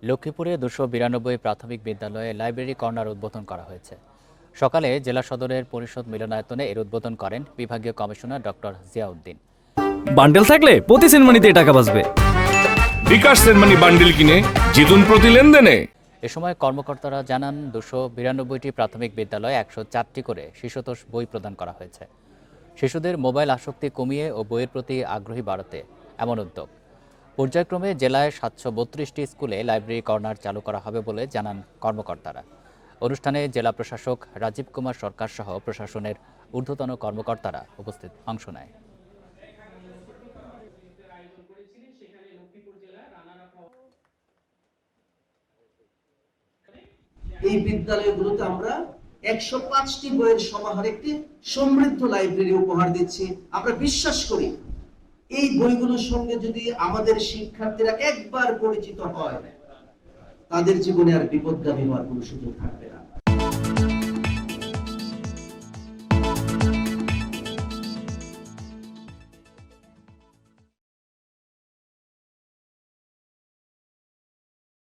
লক্ষ্মীপুরে 292 প্রাথমিক বিদ্যালয়ে লাইব্রেরি কর্নার উদ্বোধন করা হয়েছে। সকালে জেলা সদরের পরিষদ মিলনায়তনে এর উদ্বোধন করেন বিভাগীয় কমিশনার ডক্টর জিয়াউদ্দিন। বান্ডেল থাকলে প্রতি সেনমানিতে টাকা বাঁচবে। বিকাশ সেনমানি বান্ডেল কিনে জিতুন প্রতি লেনদেনে। এ সময় কর্মকর্তারা জানান 292টি প্রাথমিক বিদ্যালয়ে 104টি করে শিশুতোষ বই প্রদান করা হয়েছে। শিশুদের মোবাইল আসক্তি কমিয়ে ও বইয়ের প্রতি আগ্রহী বাড়াতে এমন উদ্যোগ। পর্যায়ক্রমে জেলায় 732টি স্কুলে লাইব্রেরি কর্নার চালু করা হবে বলে জানান কর্মকর্তারা। অনুষ্ঠানে জেলা প্রশাসক রাজীব কুমার সরকার সহ প্রশাসনের ঊর্ধ্বতন কর্মকর্তারা উপস্থিত অংশ নেয়। এই বিদ্যালয়গুলোতে আমরা 105টি বইয়ের সমাহার একটি সমৃদ্ধ লাইব্রেরি উপহার দিচ্ছি। আমরা বিশ্বাস করি এই বইগুলোর সঙ্গে যদি আমাদের শিক্ষার্থীরা একবার পরিচিত হয়, তাদের জীবনে আর বিপদগামী হওয়ার কোনো সুযোগ থাকবে না।